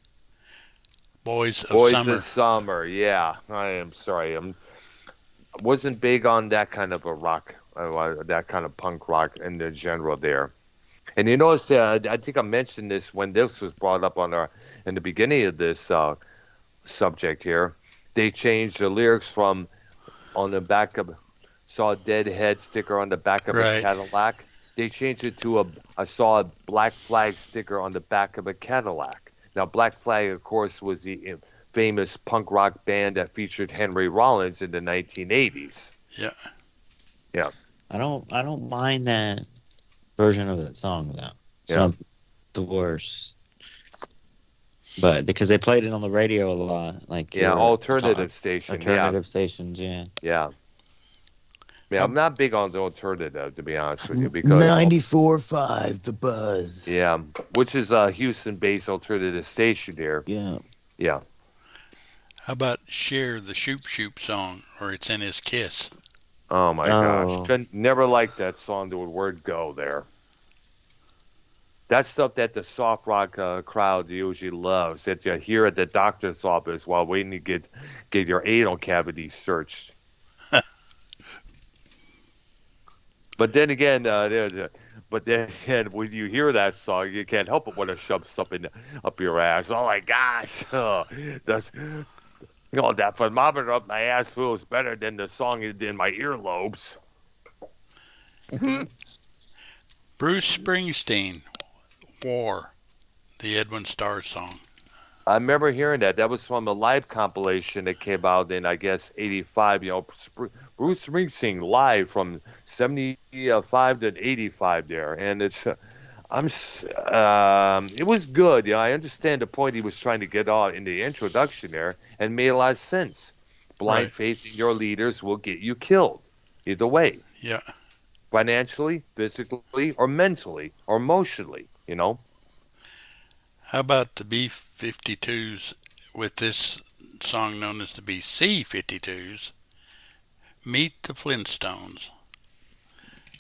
Boys of Boys Summer? of Summer. Yeah, I am sorry. Wasn't big on that kind of a rock, that kind of punk rock in the general there. And you notice, I think I mentioned this when this was brought up in the beginning of this subject here. They changed the lyrics from on the back of saw a dead head sticker on the back of a Right. Cadillac. They changed it to I saw a Black Flag sticker on the back of a Cadillac. Now, Black Flag, of course, was the famous punk rock band that featured Henry Rollins in the 1980s. Yeah. Yeah. I don't mind that version of that song though. It's Yeah. not the worst. But because they played it on the radio a lot, like Yeah, your alternative station. alternative stations, yeah. Yeah. Yeah, I'm not big on the alternative, to be honest with you, because 94.5 The Buzz. yeah, which is a Houston-based alternative station here. Yeah. Yeah. How about Cher, the Shoop Shoop song, or It's in His Kiss? Oh my Oh. gosh, never liked that song. The word "go" there. That's stuff that the soft rock crowd usually loves. That you hear at the doctor's office while waiting to get your anal cavity searched. But then again, when you hear that song, you can't help but want to shove something up your ass. Oh my gosh, that's that thermometer up my ass feels better than the song in my earlobes. Bruce Springsteen, War, the Edwin Starr song. I remember hearing that. That was from a live compilation that came out in, I guess, '85. Bruce Springsteen live from '75 to '85 there, and it was good. I understand the point he was trying to get on in the introduction there, and made a lot of sense. Blind Right. faith in your leaders will get you killed, either way, Yeah. financially, physically, or mentally, or emotionally. How about the B-52s with this song known as the BC-52s? Meet the Flintstones,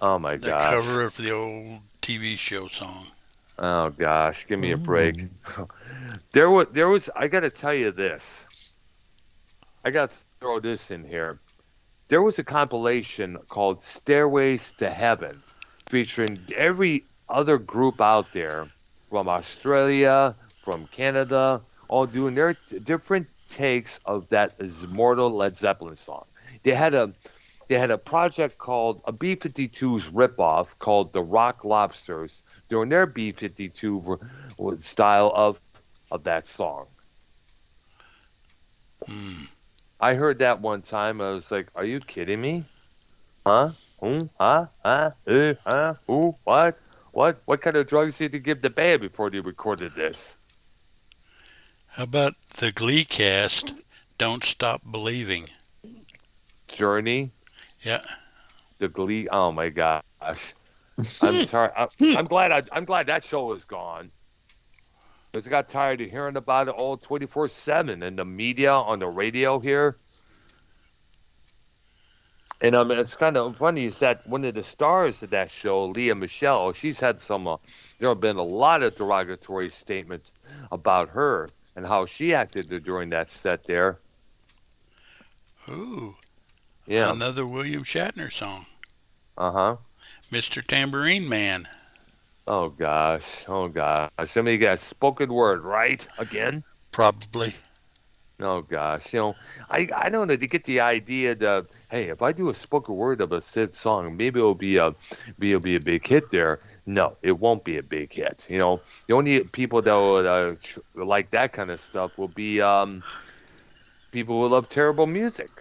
Oh my the gosh. cover of the old TV show song. Oh gosh, give me a break. Mm. There was. I got to tell you this. I got to throw this in here. There was a compilation called "Stairways to Heaven," featuring every other group out there from Australia, from Canada, all doing their different takes of that immortal Led Zeppelin song. They had a project called a B-52's ripoff called the Rock Lobsters doing their B-52 style of that song. Mm. I heard that one time. I was like, "Are you kidding me? Huh? Huh? Huh? Huh? Who? What? What kind of drugs did you give the band before they recorded this?" How about the Glee cast, Don't Stop Believing? Journey, Yeah. the Glee. Oh my gosh, I'm sorry. I'm glad that show was gone. Because I got tired of hearing about it all 24/7 in the media, on the radio here. And it's kind of funny is that one of the stars of that show, Leah Michelle, she's had there have been a lot of derogatory statements about her and how she acted during that set there. Ooh, Yeah. another William Shatner song, Uh-huh. Mr. Tambourine Man. Oh gosh. Oh gosh. I mean, you got spoken word, right? Again? Probably. Oh gosh. I don't know. To get the idea that hey, if I do a spoken word of a Sid song, maybe it'll be a big hit there. No, it won't be a big hit. The only people that would like that kind of stuff will be people who love terrible music.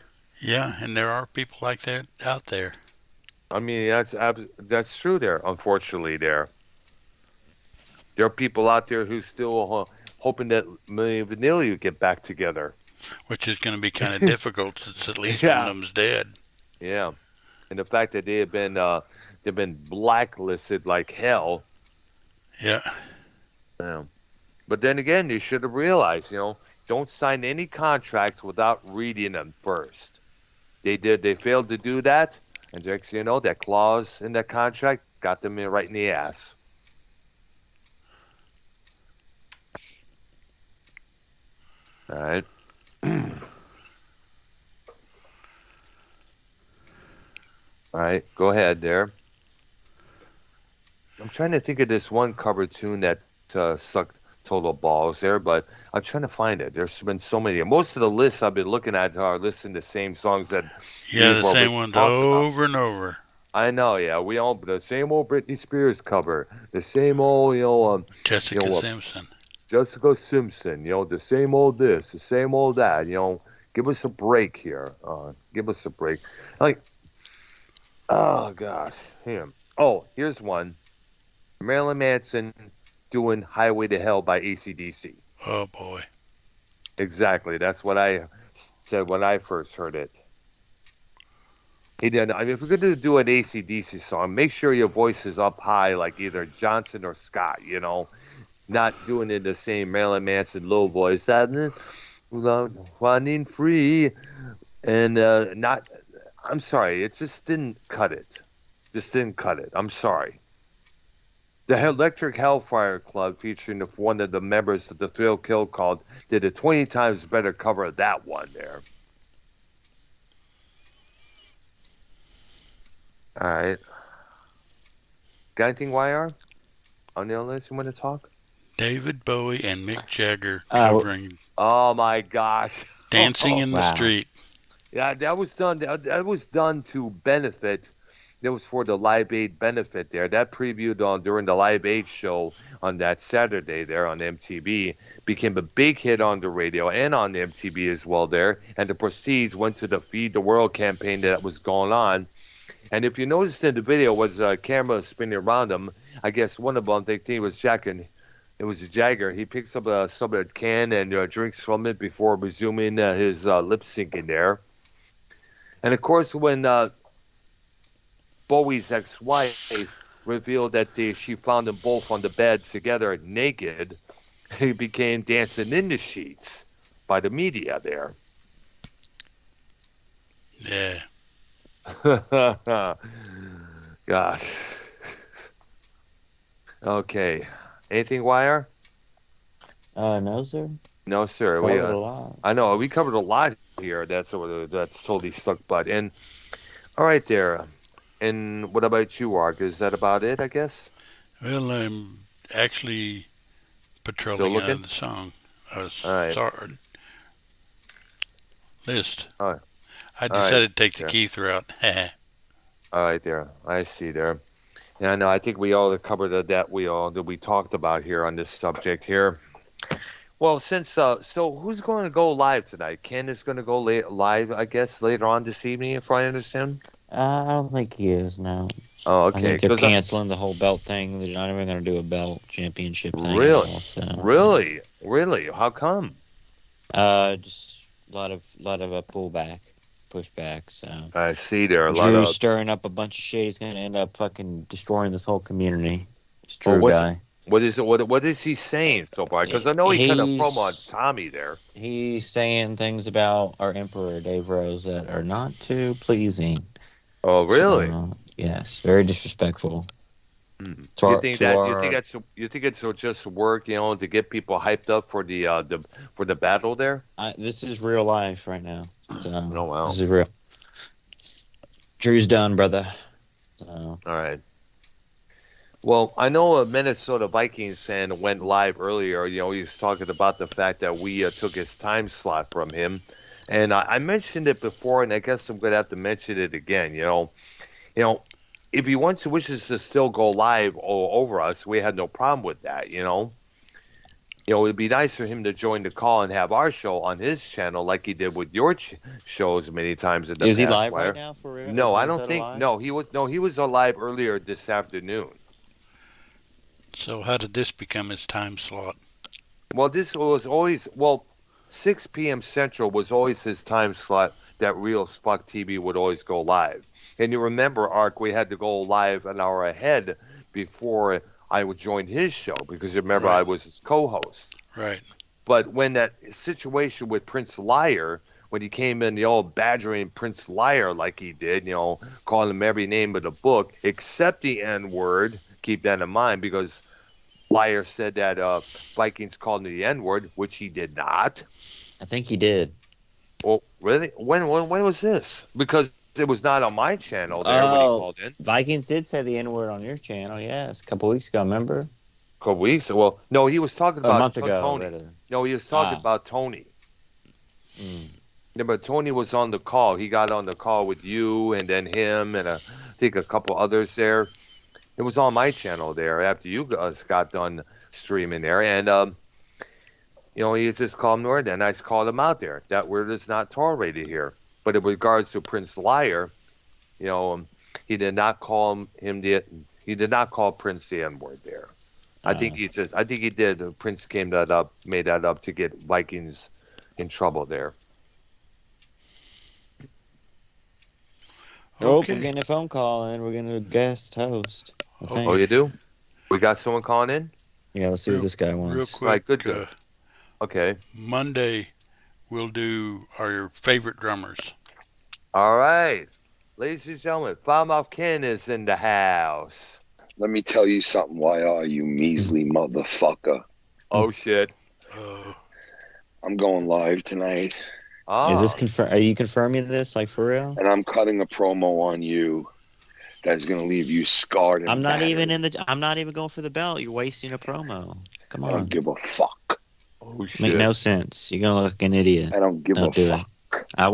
Yeah, and there are people like that out there. I mean, that's true. Unfortunately, there are people out there who still hoping that Milli Vanilli would get back together. Which is going to be kind of difficult since at least one of Yeah, them's dead. yeah. And the fact that they've been blacklisted like hell. Yeah, Yeah. But then again, they should have realized, don't sign any contracts without reading them first. They did. They failed to do that, and next thing you know, that clause in that contract got them right in the ass. All right. All right. Go ahead there. I'm trying to think of this one cover tune that sucked total balls there, but I'm trying to find it. There's been so many. Most of the lists I've been looking at are listing the same songs that yeah, we've the already same ones talked about. over and over. I know, yeah. We all the same old Britney Spears cover, the same old, you Jessica know, uh, Simpson. Jessica Simpson, the same old this, the same old that. Give us a break here. Give us a break. Like, oh gosh, him. Oh, here's one. Marilyn Manson doing Highway to Hell by AC/DC. Oh boy. Exactly. That's what I said when I first heard it. He did. I mean, if we're going to do an AC/DC song, make sure your voice is up high, like either Johnson or Scott, not doing it the same Marilyn Manson low voice. Running free. And not, I'm sorry, it just didn't cut it. Just didn't cut it. I'm sorry. The Electric Hellfire Club, featuring one of the members of the Thrill Kill Cult, did a 20 times better cover of that one there. All right. Got anything, YR? On the list you want to talk? David Bowie and Mick Jagger Uh, covering Oh my gosh. Dancing in the wow. Street. Yeah, that was done. That was done to benefit. That was for the Live Aid benefit there. That previewed on during the Live Aid show on that Saturday there on MTV became a big hit on the radio and on MTV as well there. And the proceeds went to the Feed the World campaign that was going on. And if you noticed in the video, was a camera spinning around them. I guess one of them, they think it was Jack, and it was Jagger. He picks up some of the can and drinks from it before resuming his lip syncing there. And of course, when Bowie's ex-wife revealed that she found them both on the bed together naked, he became dancing in the sheets by the media there. Yeah. Gosh. Okay. Anything, Wire? No, sir. No, sir. Covered a lot. I know we covered a lot here. That's totally stuck butt. And all right, there. And what about you, Ark? Is that about it? I guess. Well, I'm actually Still patrolling looking. the song. All right. List. All right. I All right. decided to take the Yeah. Keith route. All right, there. I see there. Yeah, no, I think we all covered that we talked about here on this subject here. Well, since so who's going to go live tonight? Ken is going to go live, I guess, later on this evening, if I understand. I don't think he is now. Oh, I okay. think they're 'Cause canceling the whole belt thing. They're not even going to do a belt championship thing. Really? At all, so. Really, how come? Just a lot of pullback, pushback. So I see there a lot Drew's of. stirring up a bunch of shit. He's going to end up fucking destroying this whole community. This Well, Drew guy. What is he saying so far? Because I know he cut a He's- promo on Tommy there. He's saying things about our emperor Dave Rose that are not too pleasing. Oh, really? So, yes, very disrespectful. Hmm. To our- You think to that our- you think it's just work, to get people hyped up for the battle there? This is real life right now. So, Oh, wow. This is real. Drew's done, brother. So, All right. Well, I know a Minnesota Vikings fan went live earlier. You know, he was talking about the fact that we took his time slot from him, and I mentioned it before, and I guess I'm going to have to mention it again. You know, if he wishes to still go live over us, we had no problem with that. It'd be nice for him to join the call and have our show on his channel, like he did with your shows many times in the Is he past. live Wire. right now for real? No, Is I don't Minnesota think. live? No, he was alive earlier this afternoon. So how did this become his time slot? Well, this was always 6 p.m. Central was always his time slot that Real Fuck TV would always go live. And you remember, Ark, we had to go live an hour ahead before I would join his show because remember I Right. was his co-host. Right. But when that situation with Prince Liar, when he came in, badgering Prince Liar like he did, calling him every name of the book except the N word. Keep that in mind because Liar said that Vikings called him the N word, which he did not. I think he did. Well, really? When was this? Because it was not on my channel there when he called in. Vikings did say the N word on your channel. Yes, a couple weeks ago. Remember? A couple weeks. Well, no, he was talking about A month ago. Tony. Rather. No, he was talking Ah. about Tony. Mm. Yeah, but Tony was on the call. He got on the call with you and then him and I think a couple others there. It was on my channel there after you guys got done streaming there. And, he just called him word and I called him out there. That word is not tolerated here. But in regards to Prince Liar, he did not call he did not call Prince the N-word there. I think he did. Prince made that up to get Vikings in trouble there. Oh, Okay. we're getting a phone call and we're getting a guest host. I think. Oh, you do? We got someone calling in? Yeah, let's see what this guy wants. Real quick. Right, good. Okay. Monday, we'll do our favorite drummers. All right. Ladies and gentlemen, Falmouth Ken is in the house. Let me tell you something, YR, you measly motherfucker. Oh, shit. I'm going live tonight, Oh, Is this Are you confirming this, like for real? and I'm cutting a promo on you that's going to leave you scarred and I'm not battered. I'm not even going for the belt. You're wasting a promo. Come I don't on. give a fuck. oh shit. Make no sense. You're gonna look like an idiot. I don't give Don't a do fuck. it. I